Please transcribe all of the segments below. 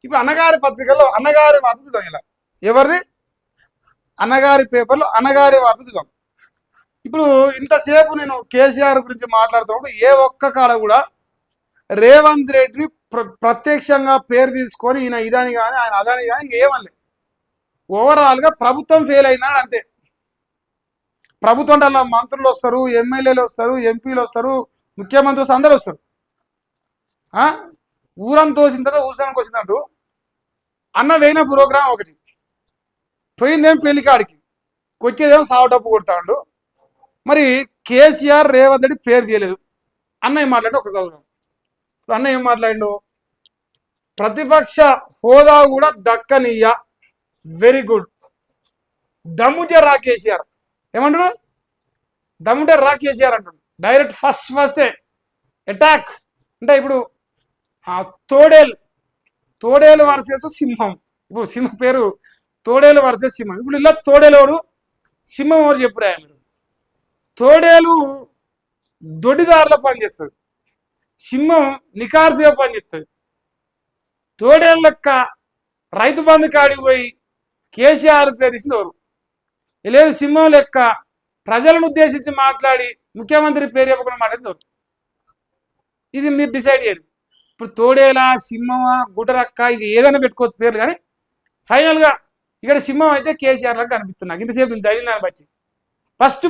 ఇప్పుడు అన్నగారి పత్రికల్లో అన్నగారి వార్త చూద్దాం. ఇలా ఎవరిది? అన్నగారి పేపర్లో అన్నగారి వార్త చూద్దాం. ఇప్పుడు ఇంతసేపు నేను కేసీఆర్ గురించి మాట్లాడుతున్నప్పుడు ఏ ఒక్క కాడ కూడా రేవంత్ రెడ్డిని ప్రత్యక్షంగా పేరు తీసుకొని ఈయన ఇదని కానీ ఆయన అదని కానీ ఇంకేమనలేదు. ఓవరాల్గా ప్రభుత్వం ఫెయిల్ అయిందని అంతే. ప్రభుత్వం అలా మంత్రులు వస్తారు, ఎమ్మెల్యేలు వస్తారు, ఎంపీలు వస్తారు, ముఖ్యమంత్రి వస్తారు, అందరూ వస్తారు. ఊరం తోసిన తర్వాత ఊసానికి వచ్చినట్టు అన్న వేయిన ప్రోగ్రాం ఒకటి పోయిందేం పెళ్లికాడికి, కొచ్చేదేమో సావు డప్పు కొడతాడు. మరి కేసీఆర్ రేవంత్ రెడ్డి పేరు తీయలేదు. అన్న ఏం మాట్లాడి ఒక చదువు. అన్న ఏం మాట్లాడిండు? ప్రతిపక్ష హోదా కూడా దక్కనీయ, వెరీ గుడ్. దమ్ముంటే రా కేసీఆర్. ఏమంటాడు? దమ్ముంటే రా కేసీఆర్ అంటాడు. డైరెక్ట్ ఫస్టే అటాక్. అంటే ఇప్పుడు తోడేలు వర్సెస్ సింహం. ఇప్పుడు సింహం పేరు తోడేలు వర్సెస్ సింహం. ఇప్పుడు ఇలా తోడేలు ఎవరు, సింహం ఎవరు చెప్పురా మీరు? తోడేలు దొడ్డిదారులో పనిచేస్తుంది, సింహం నికార్సుగా పనిచేస్తుంది. తోడేలు లెక్క రైతు బంధు కాడికి పోయి కేసీఆర్ పేరు ఇచ్చింది ఎవరు? లేదు సింహం లెక్క ప్రజలను ఉద్దేశించి మాట్లాడి ముఖ్యమంత్రి పేరు చెప్పకుండా మాట్లాడింది ఎవరు? ఇది మీరు డిసైడ్ చేయాలి. ఇప్పుడు తోడేలా, సింహమా, గుటరక్క, ఇక ఏదైనా పెట్టుకోవచ్చు పేర్లు, కానీ ఫైనల్గా ఇక్కడ సింహం అయితే కేసీఆర్ లాగా కనిపిస్తున్నా ఇంతసేపు నేను జరిగిన దాన్ని బట్టి. ఫస్ట్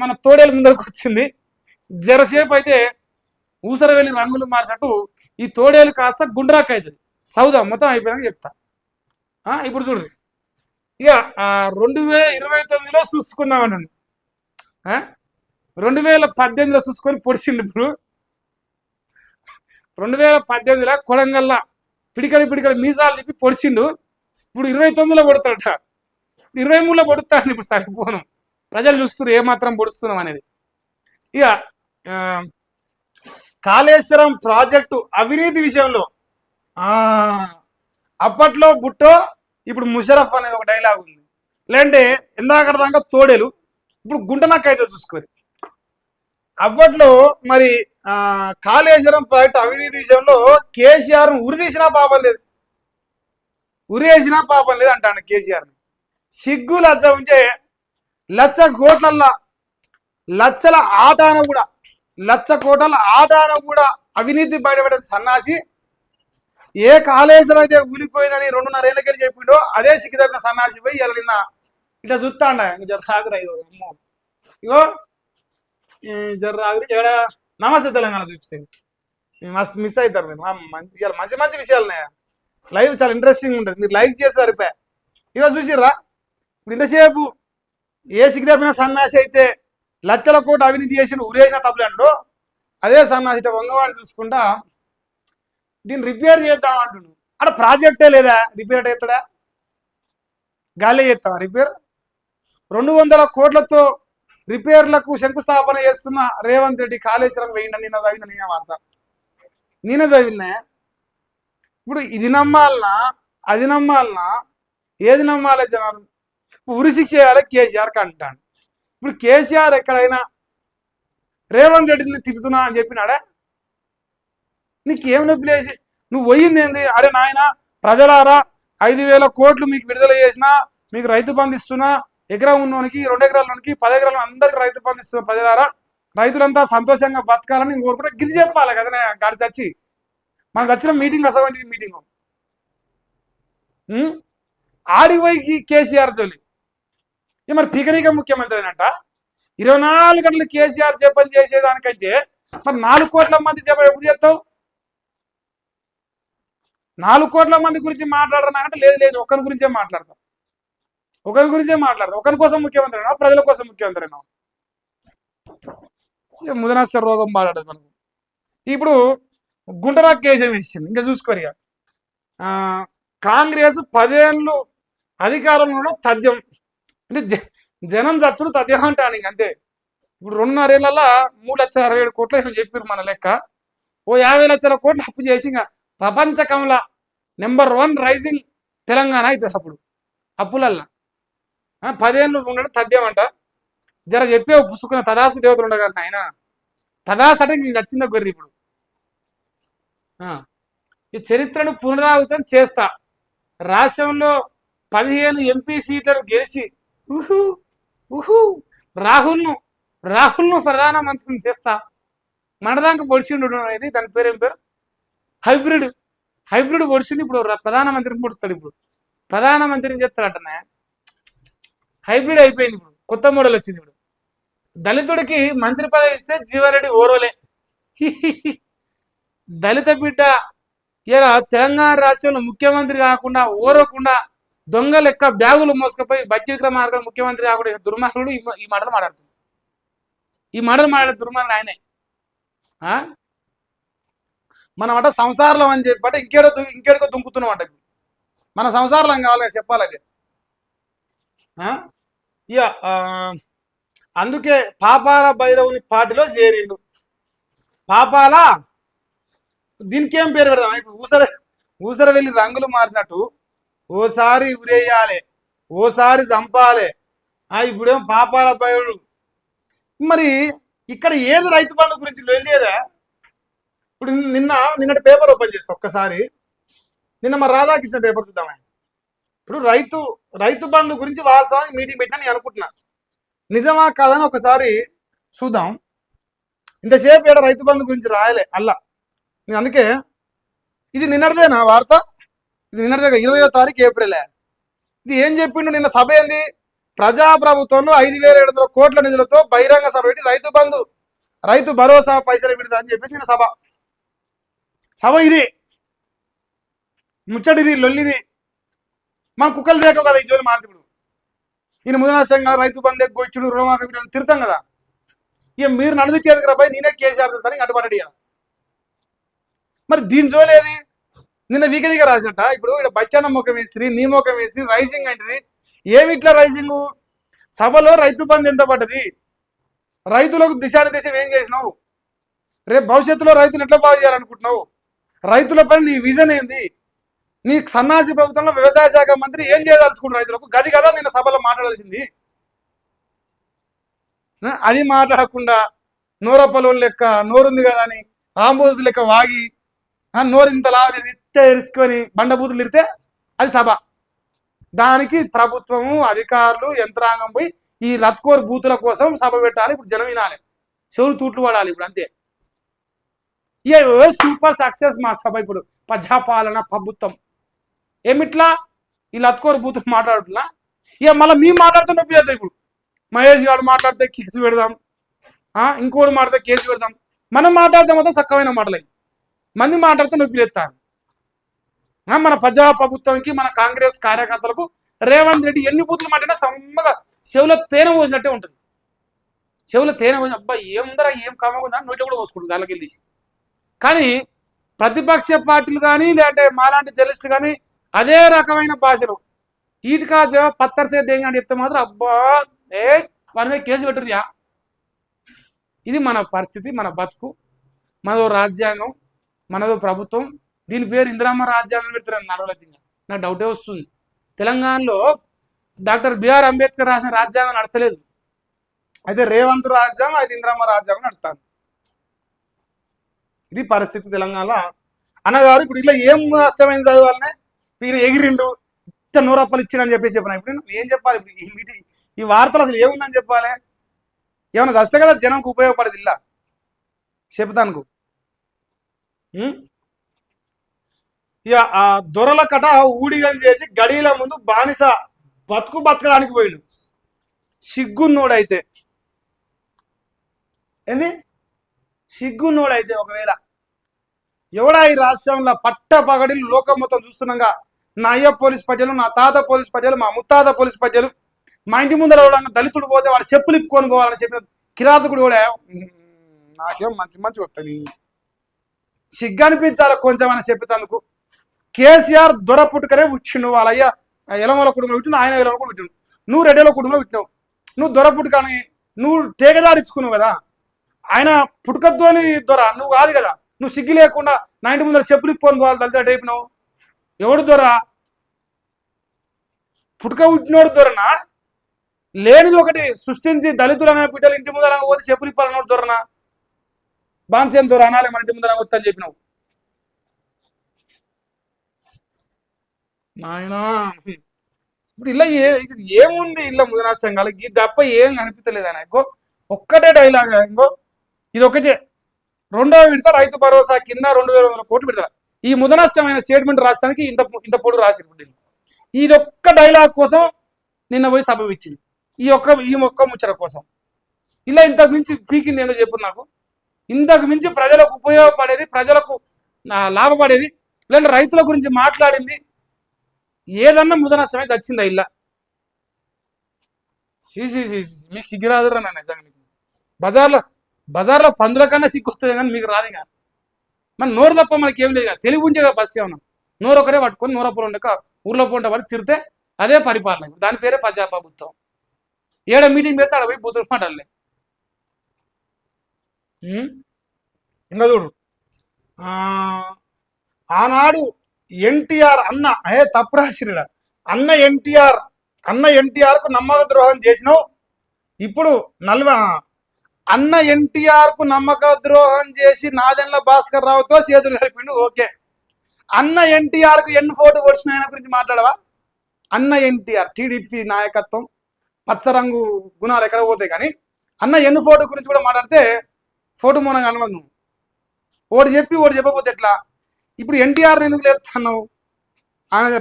మన తోడేలు ముందరకు వచ్చింది. జరసేపు అయితే ఊసర వెళ్ళి రంగులు మార్చినట్టు ఈ తోడేలు కాస్త గుండ్రాక్ అవుతుంది. సౌదా మొత్తం అయిపోయాక చెప్తా. ఇప్పుడు చూడండి, ఇక 2029లో చూసుకుందామనండి. 2018లో చూసుకొని పొడిచిండు. ఇప్పుడు 2018లో కొడంగల్లా పిడికడి మీసాలు తిప్పి పొడిచిండు. ఇప్పుడు 29లో పొడుతాడట, 23లో పొడుతాడు. ఇప్పుడు సరిపోను, ప్రజలు చూస్తున్నారు ఏమాత్రం పొడుస్తున్నాం అనేది. ఇక కాళేశ్వరం ప్రాజెక్టు అవినీతి విషయంలో అప్పట్లో బుట్టో, ఇప్పుడు ముషరఫ్ అనేది ఒక డైలాగ్ ఉంది. లేదంటే ఇందాక దాకా తోడేలు, ఇప్పుడు గుంటనక్క అయితే చూసుకోరు. అప్పట్లో మరి కాళేశ్వరం ప్రాజెక్టు అవినీతి విషయంలో కేసీఆర్ ఉరిదీసినా పాపం లేదు, ఉరేసినా పాపం లేదు అంటాను కేసీఆర్ని. సిగ్గు లజ్జ ఉంటే లక్ష కోట్ల ఆటాన కూడా అవినీతి బయటపడే సన్నాసి ఏ కాళేశ్వరం అయితే ఊలిపోయిందని 2.5 ఏళ్ళకెళ్ళి చెప్పిండో అదే సిగ్గు తప్పిన సన్నాసి పోయి ఇలా నిన్న ఇట్లా చూస్తాండ. జర్రాగురా అమ్మో, ఇగో జర్రాగురి ఎక్కడ నమస్తే తెలంగాణ చూపిస్తుంది. మస్తు మిస్ అవుతారు మీరు. ఇవాళ మంచి విషయాలు ఉన్నాయా? లైవ్ చాలా ఇంట్రెస్టింగ్ ఉంటుంది, మీరు లైక్ చేసి సరిపోయా. ఇగో చూసిర్రా, ఇప్పుడు ఇంతసేపు ఏ సిగ్గు తప్పిన సన్నాసి అయితే లక్షల కోట్లు అవినీతి చేసి ఉరేసిన తప్పులేండు, అదే సన్నాసి ఇట వంగవాడి చూసుకుంటా దీన్ని రిపేర్ చేద్దాం అంటుండు. అక్కడ ప్రాజెక్టే లేదా, రిపేర్ చేస్తాడా? గాలి చేస్తావా రిపేర్? 200 కోట్లతో రిపేర్లకు శంకుస్థాపన చేస్తున్న రేవంత్ రెడ్డి కాళేశ్వరం వేయండి. నిన్న చదివినా ఇప్పుడు ఇది నమ్మాలనా అది నమ్మాలనా, ఏది నమ్మాలి జనాలు? ఉరి శిక్ష చేయాలి కేసీఆర్కి అంటాడు. ఇప్పుడు కేసీఆర్ ఎక్కడైనా రేవంత్ రెడ్డిని తిరుగుతున్నా అని చెప్పినాడా? నీకేం నొప్పి లేచి నువ్వు పోయింది ఏంది? అరే నాయన ప్రజలారా 5,000 కోట్లు మీకు విడుదల చేసినా, మీకు రైతు బంధు ఇస్తున్నా, ఎకరం ఉన్నోనికి 2 ఎకరాలకి 10 ఎకరాల అందరికి రైతు బంధు ఇస్తున్నా, ప్రజలారా రైతులంతా సంతోషంగా బతకాలని కోరుకుంటే గిరి చెప్పాలి కదా. గాడి చచ్చి మనకు వచ్చిన మీటింగ్ అసలు మీటింగ్ ఆడిపోయి కేసీఆర్ జోలి. మరి పీకనీక ముఖ్యమంత్రి అయినట్ట 24 గంటలు కేసీఆర్ జపం చేసేదానికంటే మరి 4 కోట్ల మంది జపం ఎప్పుడు చేస్తావు? 4 కోట్ల మంది గురించి మాట్లాడరానంటే లేదు ఒకరి గురించే మాట్లాడతాం, ఒకరి కోసం ముఖ్యమంత్రి అయినా ప్రజల కోసం ముఖ్యమంత్రి అయినా. ముదనస్య రోగం మాట్లాడదు మనకు. ఇప్పుడు గుంటరాక్ కేసు ఇచ్చింది. ఇంకా చూసుకోరు. కాంగ్రెస్ 10 ఏళ్ళు అధికారంలో తథ్యం అంటే జనం చచ్చుడు తథ్యం అంటాను అంతే. ఇప్పుడు 2.5 ఏళ్ళలో 3,67,000 కోట్లు చెప్పారు మన లెక్క. ఓ 50 లక్షల కోట్లు అప్పు చేసి ఇంకా ప్రపంచకంలో నెంబర్ 1 రైజింగ్ తెలంగాణ అవుతుంది. అప్పుడు అప్పులల్లా 10 ఏళ్ళు ఉండడం తథ్యం అంట. జర చెప్పే పుసుకున్న తదాసు దేవతలు ఉండగలను ఆయన. తదాసు అంటే నీకు నచ్చిందా గొర్రె. ఇప్పుడు ఈ చరిత్రను పునరావృతం చేస్తా. రాష్ట్రంలో 15 ఎంపీ సీట్లను గెలిచి ఊహు ఊహు రాహుల్ను ప్రధానమంత్రిని చేస్తా. మనదాకా పొడిచిండు అనేది దాని పేరేం పేరు, హైబ్రిడ్ పొడిచిండు. ఇప్పుడు ప్రధానమంత్రిని పొడుస్తాడు. ఇప్పుడు ప్రధానమంత్రిని చేస్తాడటనే. హైబ్రిడ్ అయిపోయింది. ఇప్పుడు కొత్త మోడల్ వచ్చింది. ఇప్పుడు దళితుడికి మంత్రి పదవి ఇస్తే జీవారెడ్డి ఓరోలే. దళిత బిడ్డ ఇలా తెలంగాణ రాష్ట్రంలో ముఖ్యమంత్రి కాకుండా ఓరకుండా దొంగ లెక్క బ్యాగులు మోసుకపోయి బట్టి విక్రమార్క ముఖ్యమంత్రి కాకుండా దుర్మార్గుడు ఈ మాటలు మాట్లాడుతుంది. ఈ మాటలు మాట్లాడే దుర్మార్గుడు ఆయనే. మనం అట సంసారంలో అని చెప్పి ఇంకేడో దుంకుతున్నాం అంట. మన సంసారంలో కావాలి చెప్పాలంటే. ఇక అందుకే పాపాల భైరవుని పార్టీలో చేరిండు. పాపాల దీనికి ఏం పేరు పెడదాం? ఇప్పుడు ఊసర వెళ్ళి రంగులు మార్చినట్టు ఓసారి ఉరేయాలి, ఓసారి చంపాలి. ఇప్పుడేం పాపాల భైరవుడు. మరి ఇక్కడ ఏది రైతు బంధు గురించి వెళ్ళేదా? ఇప్పుడు నిన్నటి పేపర్ ఓపెన్ చేస్తా ఒక్కసారి. నిన్న మరి రాధాకృష్ణ పేపర్ చూద్దామా. ఇప్పుడు రైతు బంధు గురించి వాస్తవానికి మీటింగ్ పెట్టినా నేను అనుకుంటున్నా. నిజమా కాదని ఒకసారి చూద్దాం. ఇంతసేపు ఏడ రైతు బంధు గురించి రాయలే అల్లా. నేను అందుకే ఇది నిన్నటిదేనా వార్త? ఇది నిన్నటిదే, 20వ తారీఖు ఏప్రిల్. ఇది ఏం చెప్పిండు నిన్న సభ ఏంది? ప్రజాప్రభుత్వంలో 5,700 కోట్ల నిధులతో బహిరంగ సభ పెట్టి రైతు భరోసా పైసలు విడుదల అని చెప్పేసి నిన్న సభ ఇది ముచ్చటిది, లొల్లిది. మన కుక్కలు దేక కదా ఈ జోలి మారుతుడు. ఈయన ముదనాశంగా రైతు బంధు గొచ్చుడు రుణమాఫీ తిరుతాం కదా. ఇక మీరు నడుదుకేది రాబాయి, నేనే కేసీఆర్ తిడతాను అడ్డుపడ్డాడు. ఇక మరి దీని జోలేది? నిన్న వీకదిగా రాసట. ఇప్పుడు ఇక్కడ బచ్చాన ముఖం వేస్త్రీ, నీ ముఖం వేస్త్రీ, రైజింగ్ అంటది. ఏమిట్లా రైజింగ్? సభలో రైతు బంధు ఎంత పడ్డది? రైతులకు దిశానిర్దేశం ఏం చేసినావు? రేపు భవిష్యత్తులో రైతులు ఎట్లా బాగు చేయాలనుకుంటున్నావు? రైతుల పని నీ విజన్ ఏంది? నీ సన్నాసి ప్రభుత్వంలో వ్యవసాయ శాఖ మంత్రి ఏం చేయదలుచుకుంటు రైతులకు? గది కదా నిన్న సభలో మాట్లాడాల్సింది. అది మాట్లాడకుండా నోరప్పలోని లెక్క నోరుంది కదా అని ఆంబోతు లెక్క వాగి నోరు ఇంత లాసుకొని బండబూతులు ఇరితే అది సభ. దానికి ప్రభుత్వము, అధికారులు, యంత్రాంగం పోయి ఈ లత్కోర్ బూతుల కోసం సభ పెట్టాలి. ఇప్పుడు జనం వినాలి, చెవులు తూట్లు పడాలి. ఇప్పుడు అంతే. ఇక సూపర్ సక్సెస్ మా సభ. ఇప్పుడు ప్రజాపాలన ప్రభుత్వం ఏమిట్లా ఈ లత్కోర్ బూతులు మాట్లాడుతున్నా. ఇక మళ్ళీ మేము మాట్లాడితే నొప్పి చేస్తాం. ఇప్పుడు మహేష్ గారు మాట్లాడితే కేసు పెడదాం, ఇంకోటి మాట్లాడితే కేసు పెడదాం. మనం మాట్లాడితే మాత్రం చక్కమైన మాటలు. మంది మాట్లాడితే నొప్పి చేస్తాను. మన ప్రజా ప్రభుత్వానికి, మన కాంగ్రెస్ కార్యకర్తలకు రేవంత్ రెడ్డి ఎన్ని బూతులు మాట్లాడినా సమ్మగా చెవులో తేనె పోసినట్టే ఉంటుంది. చెవులో తేనె పోసి అబ్బా ఏముందరా, ఏం కామకుందా నోట్లో కూడా పోసుకుంటుంది దానికి తీసి. కానీ ప్రతిపక్ష పార్టీలు కానీ లేదంటే మాలాంటి జర్నలిస్టులు కానీ అదే రకమైన భాషలో ఈటికా పత్తర్ సే దేంగా అని చెప్తే మాత్రం అబ్బా వారి మీద కేసు పెట్టుర్యా. ఇది మన పరిస్థితి, మన బతుకు. మనదో రాజ్యాంగం, మనదో ప్రభుత్వం. దీని పేరు ఇందిరమ్మ రాజ్యాంగం పెడతారని నడవలేదు. నాకు డౌటే వస్తుంది. తెలంగాణలో డాక్టర్ బిఆర్ అంబేద్కర్ రాసిన రాజ్యాంగం నడచలేదు. అయితే రేవంత్ రాజ్యాంగం, అది ఇందిరమ్మ రాజ్యాంగం నడుస్తాను. ఇది పరిస్థితి తెలంగాణలో. అన్నగారు ఇప్పుడు ఇట్లా ఏం నష్టమైంది చదవాలనే ఈయన ఎగిరిండు, ఇంత నూరప్పలు ఇచ్చిండని చెప్పేసి చెప్పిన. ఇప్పుడు ఏం చెప్పాలి? ఇప్పుడు ఈ వార్తలు అసలు ఏముందని చెప్పాలి? ఏమన్నా వస్తే కదా జనంకు ఉపయోగపడేది ఇలా చెప్తాను. ఇక ఆ దొరల కట ఊడిగం చేసి గడియల ముందు బానిస బతకడానికి పోయిండు. సిగ్గున్నోడైతే ఏంది? సిగ్గున్నోడైతే ఒకవేళ ఎవడా ఈ రాష్ట్రంలో పట్ట పగడి లోకం మొత్తం చూస్తున్నాగా, నా అయ్య పోలీస్ పట్టేలు, నా తాత పోలీస్ పట్టేలు, మా ముత్తాత పోలీస్ పట్టేలు, మా ఇంటి ముందర దళితుడు పోతే వాడు చెప్పులు ఇప్పుకొని పోవాలని చెప్పిన కిరాతకుడు కూడా నాకేం మంచి వస్తాయి. సిగ్గు అనిపించాలి కొంచెం అని చెప్పేందుకు. కేసీఆర్ దొర పుట్టుకనే పుట్టిండు. వాళ్ళయ్య ఎలమల కుటుంబంలో పుట్టిండు, ఆయన ఎలమల కూడా పుట్టిండు. నువ్వు రెడ్డిలో కుటుంబంలో పుట్టినావు. నువ్వు దొర పుట్టుకని నువ్వు టేకదారిచ్చుకున్నావు కదా. ఆయన పుట్టుకతోని దొర నువ్వు కాదు కదా. నువ్వు సిగ్గు లేకుండా నా ఇంటి ముందర చెప్పులు ఇప్పుకొని పోవాలి దళితుడు అయిపోయినావు. ఎవడు దొర? పుట్టుక పుట్టినోడు దొరనా? లేనిది ఒకటి సృష్టించి దళితులు అనే బిడ్డలు ఇంటి ముందర పోతే చెప్పులు ఇప్పాలన్నోడు దొరనా? బాన్సేం దొర అనాలి మన ఇంటి ముందర వస్తా అని చెప్పినావు. నాయనా ఇప్పుడు ఇలా ఇది ఏముంది ఇలా ముద నష్టం కాదు ఇది తప్ప ఏం కనిపించలేదు ఆయన ఒక్కటే డైలాగ్ ఇంకో ఇది ఒకటే రెండో విడత రైతు భరోసా కింద 2,100 కోట్లు విడత ఈ ముద నష్టమైన స్టేట్మెంట్ రాస్తానికి ఇంత పొడు రాసి ఇది ఒక్క డైలాగ్ కోసం నిన్న పోయి సభ ఇచ్చింది ఈ ఒక్క ముచ్చట కోసం ఇలా ఇంతకు మించి పీకింది ఏంటో చెప్పు నాకు ఇంతకు మించి ప్రజలకు ఉపయోగపడేది ప్రజలకు లాభపడేది లేదంటే రైతుల గురించి మాట్లాడింది ఏదన్నా ముద నష్టమే వచ్చిందా ఇలా మీకు సిగ్గురాదురా నా నిజంగా బజార్లో పందుల కన్నా సిగ్గు వస్తుంది కానీ మీకు రాదు కానీ మన నోరు తప్ప మనకి ఏం లేదు తెలుగు ఉంటే ఫస్ట్ ఏమన్నా నోరు ఒకరే పట్టుకొని నోరప్పులు ఉండక ఊర్లో పోంట పడి తిరితే అదే పరిపాలన దాని పేరే ప్రజాప్రభుత్వం ఏడ మీటింగ్ పెడితే ఆడ పోయి బూతులు మాట్లాడలే ఇంకా చూడు ఆనాడు ఎన్టీఆర్ అన్న తప్పు రాసిరా అన్న ఎన్టీఆర్కు నమ్మక ద్రోహం చేసినావు ఇప్పుడు అన్న ఎన్టీఆర్కు నమ్మక ద్రోహం చేసి నాదెండ్ల భాస్కర్ రావుతో చేతులు కలిపిండు ఓకే అన్న ఎన్టీఆర్కు ఎన్ని ఫోటో వచ్చిన ఆయన గురించి మాట్లాడవా అన్న ఎన్టీఆర్ టీడీపీ నాయకత్వం పచ్చరంగు గుణాలు ఎక్కడ పోతాయి కానీ అన్న ఎన్ని ఫోటో గురించి కూడా మాట్లాడితే ఫోటో మూలంగా అనవద్దు నువ్వు ఓడి చెప్పకపోతే ఎట్లా ఇప్పుడు ఎన్టీఆర్ని ఎందుకు లేపుతున్నావు ఆయన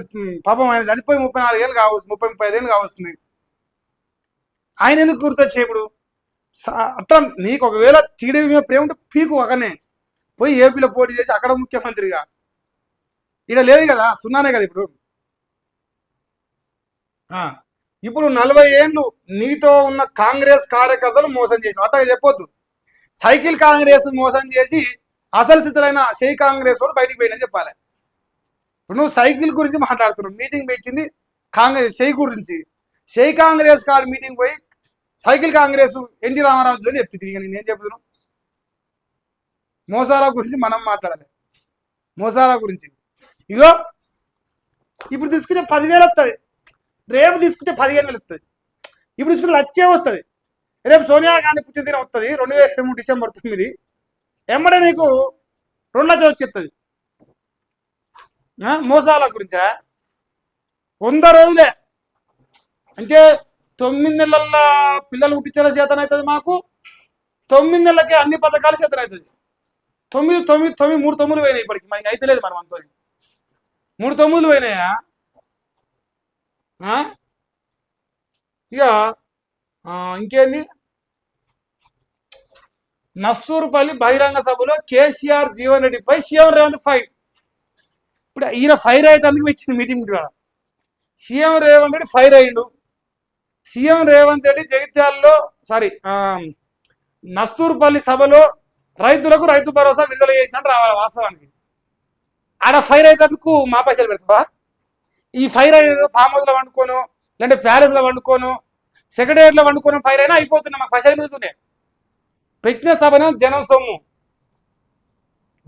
పాపం ఆయన చనిపోయి 34 ఏళ్ళు కావచ్చు 35 ఏళ్ళు కావస్తుంది ఆయన ఎందుకు గుర్తొచ్చే ఇప్పుడు అట్లా నీకు ఒకవేళ టీడీపీ మీద ప్రేమ ఉంటే పీకు ఒకనే పోయి ఏపీలో పోటీ చేసి అక్కడ ముఖ్యమంత్రిగా ఇక్కడ లేదు కదా సున్నానే కదా ఇప్పుడు 40 ఏళ్ళు నీతో ఉన్న కాంగ్రెస్ కార్యకర్తలు మోసం చేసిన అట్టగా చెప్పొద్దు సైకిల్ కాంగ్రెస్ మోసం చేసి అసలు స్థితులైన షై కాంగ్రెస్ కూడా బయటికి పోయిందని చెప్పాలి ఇప్పుడు నువ్వు సైకిల్ గురించి మాట్లాడుతున్నావు మీటింగ్ పెట్టింది కాంగ్రెస్ షై గురించి షై కాంగ్రెస్ కాదు మీటింగ్ పోయి సైకిల్ కాంగ్రెస్ ఎన్టీ రామారావు అని చెప్తుంది ఇక నేనేం చెప్తున్నాను మోసాల గురించి మనం మాట్లాడాలి మోసాల గురించి ఇగో ఇప్పుడు తీసుకుంటే 10,000 వస్తుంది రేపు తీసుకుంటే 15,000 వస్తుంది ఇప్పుడు తీసుకుంటే లక్షే వస్తుంది రేపు సోనియా గాంధీ పుట్టినదిన వస్తుంది 2023 డిసెంబర్ 9 ఎమ్మడే నీకు 2 లక్షలు వచ్చేస్తుంది మోసాల గురించా 100 రోజులే అంటే 9 నెలల పిల్లలు పుట్టించాల చేతనవుతుంది మాకు 9 నెలలకే అన్ని పథకాలు చేతనవుతుంది 3 తొమ్మిది పోయినాయి ఇప్పటికి మనకి అయితే లేదు మరి మనతో 3 తొమ్మిది పోయినాయా ఇక ఇంకేంది నస్తూరుపల్లి బహిరంగ సభలో కేసీఆర్ జీవన్ రెడ్డిపై సీఎం రేవంత్ ఫైర్ ఇప్పుడు ఈయన ఫైర్ అయితే అందుకు ఇచ్చింది మీటింగ్ కూడా సీఎం రేవంత్ రెడ్డి ఫైర్ అయ్యిండు సీఎం రేవంత్ రెడ్డి జగిత్యాలలో నస్తూరుపల్లి సభలో రైతులకు రైతు భరోసా విడుదల చేసినట్టు రావాలి వాస్తవానికి ఆడ ఫైర్ అయినందుకు మా పైసలు పెడతావా ఈ ఫైర్ అయ్యేది ఫామ్ హౌస్లో వండుకోను లేదంటే ప్యాలెస్లో వండుకోను సెక్రటేరియట్లో వండుకోను ఫైర్ అయినా అయిపోతున్నా మాకు పైసలు మిగుతున్నాయి పెట్టిన సభను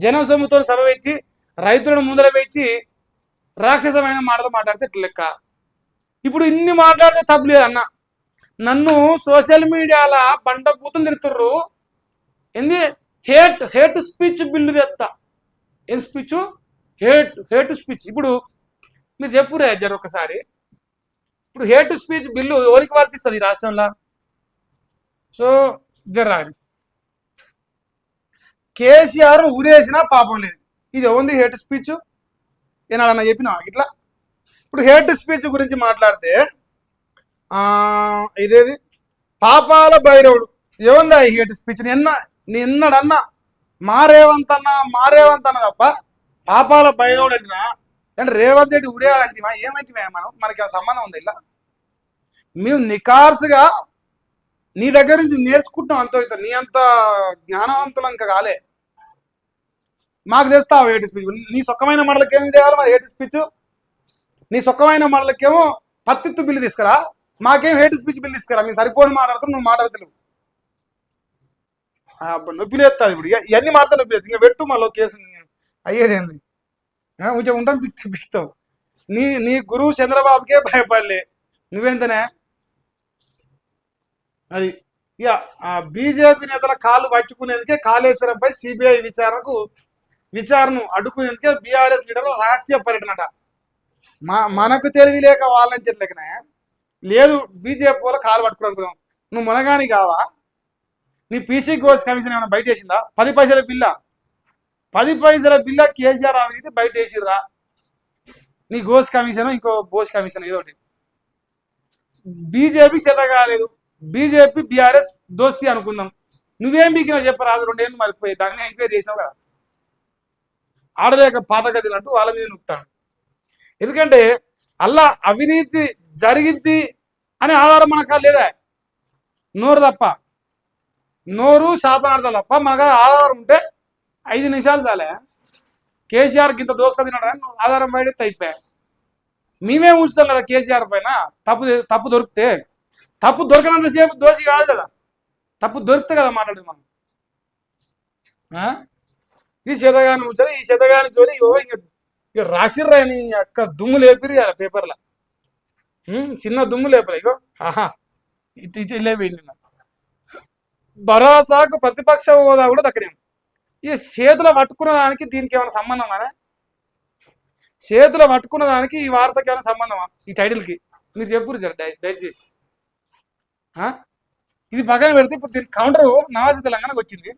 జనం సొమ్ముతో సభ పెట్టి రైతులను ముందర పెట్టి రాక్షసమైన మాటలు మాట్లాడితే లెక్క ఇప్పుడు ఇన్ని మాట్లాడితే తప్పులేదు అన్న నన్ను సోషల్ మీడియాలో బండ బూతులు తిడుతుర్రు ఏంది హేట్ స్పీచ్ బిల్లు తెస్తా ఏం స్పీచ్ హేట్ స్పీచ్ ఇప్పుడు మీరు చెప్పురే జర ఒకసారి ఇప్పుడు హేట్ స్పీచ్ బిల్లు ఎవరికి వర్తిస్తుంది ఈ రాష్ట్రంలో సో జర్రా కేసీఆర్ ఊరేసినా పాపం లేదు ఇది ఉంది హేట్ స్పీచ్ ఏనాడన్నా చెప్పినా ఇట్లా ఇప్పుడు హేట్ స్పీచ్ గురించి మాట్లాడితే ఇదేది పాపాల భైరవుడు ఏముందా ఈ హేట్ స్పీచ్ నిన్నడన్నా మారేవంత్ అన్న తప్ప పాపాల భైరవుడు అంటున్నా అంటే రేవంత్ రెడ్డి ఊరేయాలంటే ఏమంటే మనకి ఆ సంబంధం ఉంది ఇలా మేము నికార్సుగా నీ దగ్గర నుంచి నేర్చుకుంటాం అంత నీ అంత జ్ఞానవంతులు ఇంకా కాలే మాకు తెస్తావు హేట్ స్పీచ్ నీ సొక్కమైన మడలకి ఏమి తేవాలి మరి హేట్ స్పీచ్ నీ సొక్కమైన మడలకేమో పత్తిత్తు బిల్లు తీసుకురా మాకేం హేట్ స్పీచ్ బిల్లు తీసుకురా మీరు సరిపోని మాట్లాడుతావు నువ్వు మాట్లాడతలేవు నొప్పి లేస్తుంది ఇప్పుడు ఇవన్నీ మాట్లాడుతూ నొప్పి లేదు ఇంకా పెట్టు మళ్ళీ కేసు అయ్యేదేంది కొంచెం ఉంటాం పిక్తావు నీ గురువు చంద్రబాబుకే భయపడలే నువ్వెంతనే అది ఇక బీజేపీ నేతల కాళ్ళు పట్టుకునేందుకే కాళేశ్వరంపై సిబిఐ విచారణను అడ్డుకునేందుకే బీఆర్ఎస్ లీడర్లు రహస్య పర్యటనట మనకు తెలివి లేక వాళ్ళని చెట్లకనే లేదు. బీజేపీ వాళ్ళ కాలు పట్టుకోనుకుందాం. నువ్వు మునగాని కావా? నీ పీసీ గోల్స్ కమిషన్ ఏమైనా బయట వేసిందా? 10 పైసల బిల్ల 10 పైసల బిల్ల కేసీఆర్ అవినీతి బయట వేసిర్రా? నీ గోస్ కమిషన్ ఇంకో బోస్ కమిషన్ ఏదో ఒకటి. బీజేపీ చేత కాలేదు, బీజేపీ బీఆర్ఎస్ దోస్తి అనుకుందాం. నువ్వేం బీకినావు చెప్పరాదు? 2 ఏళ్ళు మరిపోయి దాన్ని ఎంక్వైరీ చేసినావు కదా. ఆడలేక పాత గదిలు అంటూ వాళ్ళ మీద నొక్కుతాడు. ఎందుకంటే అల్లా అవినీతి జరిగింది అనే ఆధారం మనకు లేదా? నోరు తప్ప, నోరు శాపనార్థాలు తప్ప మనకు ఆధారం ఉంటే 5 నిమిషాలు చాలే. కేసీఆర్కి ఇంత దోసుక తినడానికి ఆధారం బయట అయిపోయా. మేమే ఉంచుతాం కదా కేసీఆర్ పైన. తప్పు దొరికితే, తప్పు దొరకనంతసేపు దోషి కాదు కదా. తప్పు దొరికితే కదా మాట్లాడేది మనం. ఈ శతగాని ఉంచారు, ఈ శతగాని చూడి ఇక రాసిర్రా అని అక్క దుమ్ము లేపిరి పేపర్లో. చిన్న దుమ్ము లేపలే. ఇగో ఆహా ఇటు లేపింది. భరోసాకు ప్రతిపక్ష హోదా కూడా దక్కలేదు. ఈ చేతులు పట్టుకున్న దానికి దీనికి ఏమైనా సంబంధం అనే? చేతులు పట్టుకున్న దానికి ఈ వార్తకి ఏమైనా సంబంధమా? ఈ టైటిల్కి మీరు చెప్పురు జర దయచేసి. ఇది పక్కన పెడితే ఇప్పుడు దీని కౌంటరు నవాజీ తెలంగాణకు వచ్చింది.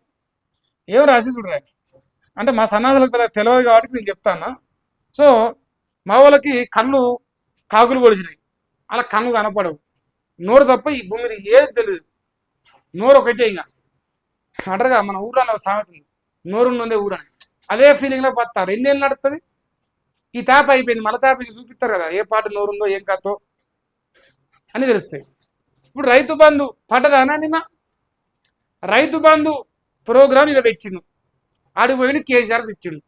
ఏం రాసి చూడరా అంటే మా సన్నాదులకు పెద్ద తెలియదు కాబట్టి నేను చెప్తాను. సో మా వాళ్ళకి కళ్ళు కాకులు పొడిచినాయి, అలా కళ్ళు కనపడవు, నోరు తప్ప ఈ భూమి మీద ఏది తెలియదు. నోరు ఒకటే ఇంకా అంటారుగా మన ఊర్లో సామెత ఉంది, నోరు ఉన్నదే ఊరని. అదే ఫీలింగ్లో బతారు. 2 ఏళ్ళు నడుస్తుంది. ఈ తాప అయిపోయింది, మళ్ళీ తాప చూపిస్తారు కదా ఏ పాట నోరుందో ఏం కాతో అని తెలుస్తాయి. ఇప్పుడు రైతు బంధు పడ్డదానా? నిన్న రైతు బంధు ప్రోగ్రాం ఇలా పెట్టిండు, ఆడికి పోయిన కేసీఆర్ తెచ్చిండు.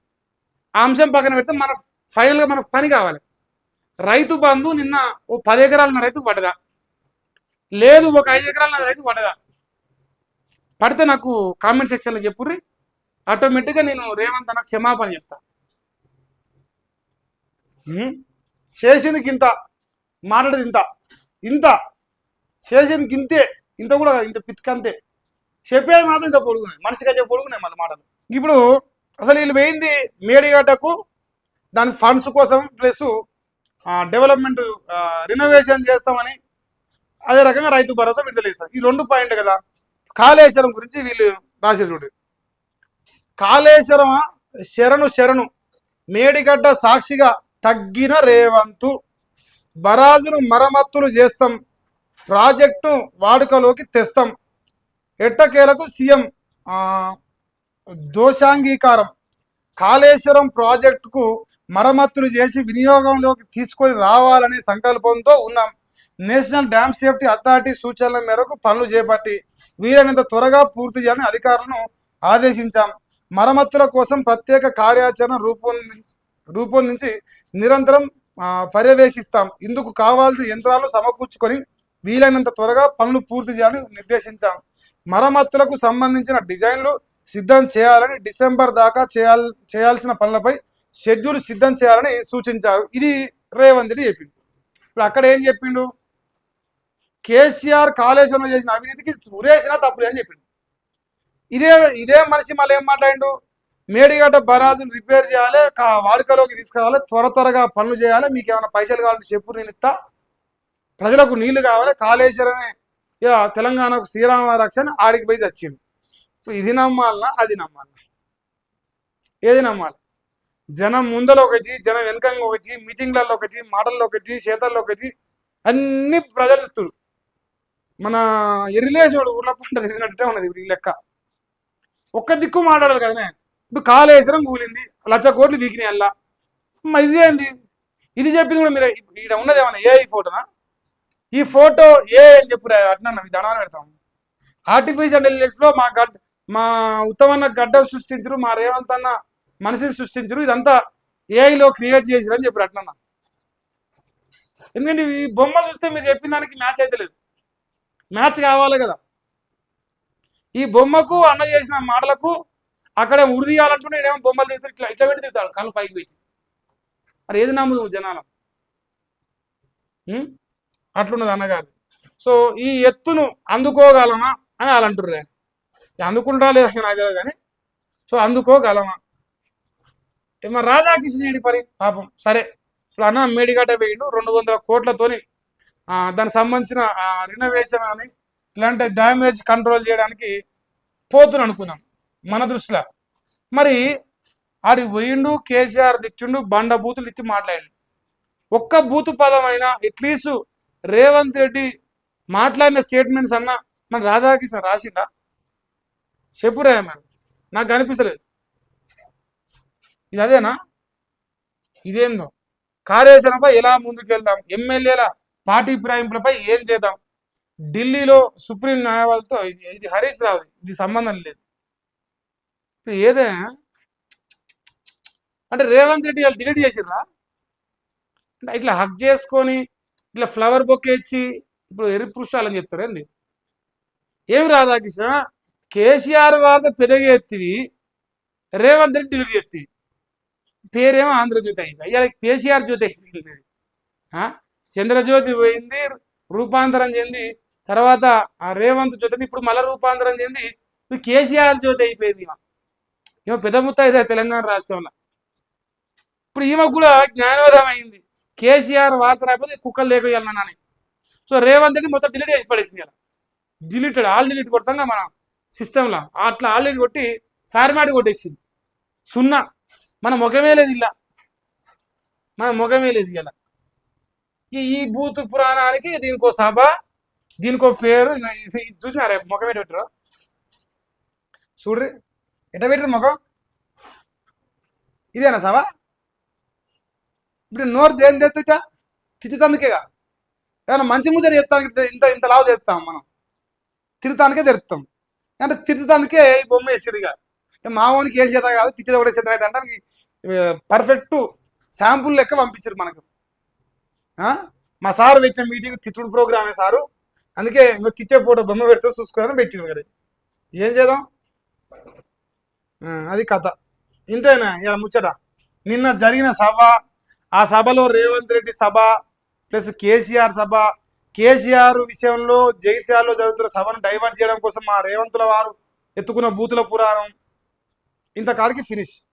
ఆ అంశం పక్కన పెడితే మన ఫైనల్గా మనకు పని కావాలి. రైతు బంధు నిన్న ఓ 10 ఎకరాల రైతుకు పడ్డదా? లేదు ఒక 5 ఎకరాల రైతుకు పడ్డదా? పడితే నాకు కామెంట్ సెక్షన్లో చెప్పుర్రి. ఆటోమేటిక్గా నేను రేవంత్ అన్న క్షమాపణ చెప్తా. చేసింది ఇంత, మాట్లాడేది ఇంత, ఇంత చేసింది ఇంతే, ఇంత కూడా ఇంత పితికంతే. చెప్పేది మాత్రం ఇంత పొడుగున్నాయి, మనిషిగా చెప్పి పొడుగున్నాయి మళ్ళీ మాటలు. ఇప్పుడు అసలు వీళ్ళు వేయింది మేడిగడ్డకు దాని ఫండ్స్ కోసం ప్లస్ డెవలప్మెంట్ రినోవేషన్ చేస్తామని, అదే రకంగా రైతు భరోసా విడుదల చేస్తాం. ఈ 2 పాయింట్ కదా. కాళేశ్వరం గురించి వీళ్ళు రాసే చూడు. కాళేశ్వరం శరణు మేడిగడ్డ సాక్షిగా తగ్గిన రేవంతు, బరాజును మరమ్మతులు చేస్తాం, ప్రాజెక్టు వాడుకలోకి తెస్తాం, ఎట్టకేలకు సీఎం దోషాంగీకారం, కాళేశ్వరం ప్రాజెక్టుకు మరమ్మతులు చేసి వినియోగంలోకి తీసుకొని రావాలనే సంకల్పంతో ఉన్నాం. నేషనల్ డ్యామ్ సేఫ్టీ అథారిటీ సూచనల మేరకు పనులు చేపట్టి వీలైనంత త్వరగా పూర్తి చేయాలని అధికారులను ఆదేశించాం. మరమ్మతుల కోసం ప్రత్యేక కార్యాచరణ రూపొందించి నిరంతరం పర్యవేక్షిస్తాం. ఇందుకు కావాల్సిన యంత్రాలు సమకూర్చుకొని వీలైనంత త్వరగా పనులు పూర్తి చేయాలని నిర్దేశించాం. మరమ్మతులకు సంబంధించిన డిజైన్లు సిద్ధం చేయాలని, డిసెంబర్ దాకా చేయాల్సిన పనులపై షెడ్యూల్ సిద్ధం చేయాలని సూచించారు. ఇది రేవంత్ రెడ్డి చెప్పిండు. ఇప్పుడు అక్కడ ఏం చెప్పిండు? కేసీఆర్ కాళేశ్వరంలో చేసిన అవినీతికి ఉరేసినా తప్పులే అని చెప్పిండు. ఇదే మనిషి మళ్ళీ ఏం మాట్లాడిండు? మేడిగడ్డ బరాజులు రిపేర్ చేయాలి, వాడుకలోకి తీసుకురావాలి, త్వరగా పనులు చేయాలి, మీకు ఏమైనా పైసలు కావాలంటే చెప్పు నేను ఇస్తా, ప్రజలకు నీళ్లు కావాలి, కాళేశ్వరమే ఇక తెలంగాణకు శ్రీరామ రక్షణ ఆడికి పోయి వచ్చిండు. ఇప్పుడు ఇది నమ్మాలనా అది నమ్మాలనా? ఏది నమ్మాలి? జనం ముందలో ఒకటి, జనం వెనకంగా ఒకటి, మీటింగ్లలో ఒకటి, మాటల్లో ఒకటి, చేతల్లో ఒకటి, అన్ని ప్రజలు ఇస్తున్నారు. మన ఎరిలేసోడు ఊర్లో పంట తిరిగినట్టే ఉన్నది ఇప్పుడు ఈ లెక్క. ఒక్క దిక్కు మాట్లాడాలి కదనే. ఇప్పుడు కాళేశ్వరం కూలింది, 1,00,000 కోట్లు వీకినాయి అల్లా. ఇది ఏంది? ఇది చెప్పింది కూడా మీరు ఇక్కడ ఉన్నది ఏమన్నా ఏ ఫోటోనా? ఈ ఫోటో ఏ అని చెప్పు అట్లా మీ దండాన్ని పెడతాం. ఆర్టిఫిషియల్ ఇంటెలిజెన్స్లో మా ఉత్తమన్న గడ్డ సృష్టించరు, మా రేవంత్ అన్న మనిషిని సృష్టించరు, ఇదంతా ఏఐలో క్రియేట్ చేసిరు అని చెప్పారు అట్లన్నా. ఎందుకంటే ఈ బొమ్మ చూస్తే మీరు చెప్పిన దానికి మ్యాచ్ అయితే లేదు, మ్యాచ్ కావాలి కదా. ఈ బొమ్మకు అన్న చేసిన మాటలకు అక్కడ ఉరిదీయాలంటుంటే ఏమో బొమ్మలు తీస్తాడు, ఇట్లా పెట్టి తీస్తాడు కళ్ళు పైకి పెట్టి. మరి ఏది నమ్ముదు జనాలం? అట్లున్నది అన్నగారు. సో ఈ ఎత్తును అందుకోగలమా అని వాళ్ళు అంటుర్రే. అందుకుంటా లేదా నాకు తెలియదు కానీ, సో అందుకోగలమా? మరి రాధాకృష్ణ పరి పాపం సరే ఇప్పుడు అన్న మేడిగడ్డ వేయండు 200 కోట్లతోని దానికి సంబంధించిన రినోవేషన్ అని ఇలాంటి డ్యామేజ్ కంట్రోల్ చేయడానికి పోతుని అనుకున్నాం మన దృష్టిలో. మరి ఆడి పోయిండు, కేసీఆర్ తిట్టిండు, బండ బూతులు ఇచ్చి మాట్లాడిండు. ఒక్క బూతు పదమైనా అట్లీస్ట్ రేవంత్ రెడ్డి మాట్లాడిన స్టేట్మెంట్స్ అన్నా మన రాధాకృష్ణ రాసిండా? చెప్పురా మేడం, నాకు కనిపిస్తలేదు. ఇది అదేనా? ఇదేందో కార్యాచరణపై ఎలా ముందుకెళ్దాం, ఎమ్మెల్యేల పార్టీ ఫిరాయింపులపై ఏం చేద్దాం, ఢిల్లీలో సుప్రీం న్యాయవాదితో ఇది హరీష్ రావు, ఇది సంబంధం లేదు. ఇప్పుడు ఏదే అంటే రేవంత్ రెడ్డి వాళ్ళు డిలీట్ చేసిర్రా? అంటే ఇట్లా హక్ చేసుకొని ఇట్లా ఫ్లవర్ బొకే ఇచ్చి ఇప్పుడు ఎరిపురుషాలని చెప్తారు ఏంది? ఏమి రాధాకృష్ణ, కేసీఆర్ వార్త పెదగెత్తివి, రేవంత్ రెడ్డి డిలీట్ చేస్తివి, పేరేమో ఆంధ్రజ్యోతి అయిపోయి ఇవాళ కేసీఆర్ జ్యోతి అయిపోయింది. చంద్రజ్యోతి పోయింది, రూపాంతరం చెంది, తర్వాత ఆ రేవంత్ జ్యోతి ఇప్పుడు మళ్ళీ రూపాంతరం చెంది ఇప్పుడు కేసీఆర్ జ్యోతి అయిపోయింది. ఏమో పెద్ద ముత్తైదే తెలంగాణ రాష్ట్రంలో. ఇప్పుడు ఈమె కూడా జ్ఞానోదయం అయింది, కేసీఆర్ వార్త రాకపోతే కుక్కలు లేకపోయాలని. సో రేవంత్ రెడ్డి మొత్తం డిలీట్ చేసి పడేసింది. డిలీటెడ్, ఆల్ డిలీట్ కొడతాం మన సిస్టంలో, అట్లా ఆల్ డిలీట్ కొట్టి ఫార్మాట్ కొట్టేసింది. సున్నా, మన ముఖమే లేదు ఇలా, మన ముఖమే లేదు ఇలా. ఈ బూత్ పురాణానికి దీనికో సభ, దీనికో పేరు చూసినారే ముఖం ఎటు పెట్టరు చూడ్రి, ఎట పెట్టరు ముఖం? ఇదేనా సభ? ఇప్పుడు నోరు దేని తెత్తుట తిట్టుతందుకేగా. ఏమన్నా మంచి ముచ్చట చెప్తానికి ఇంత ఇంత లావు తెస్తాం మనం, తిడతానికే తెరుస్తాం. అంటే తిట్టుతానికే ఈ బొమ్మ వేసేదిగా. మామూలుకి ఏం చేత కాదు, తిట్టేది ఒకటే చేత అయితే అంటే పర్ఫెక్ట్ శాంపుల్ లెక్క పంపించారు మనకు. మా సారు పెట్టిన మీటింగ్ తిట్టుడు ప్రోగ్రామే సారు, అందుకే ఇంకో తిట్టే పూట బొమ్మ పెడుతూ చూసుకోవాలని పెట్టింది మరి. ఏం చేద్దాం, అది కథ. ఇంతేనా ఇలా ముచ్చట? నిన్న జరిగిన సభ, ఆ సభలో రేవంత్ రెడ్డి సభ ప్లస్ కేసీఆర్ సభ, కేసీఆర్ విషయంలో జగిత్యాలలో జరుగుతున్న సభను డైవర్ట్ చేయడం కోసం మా రేవంతుల వారు ఎత్తుకున్న బూతుల పురాణం, ఇంతకాడికి ఫినిష్.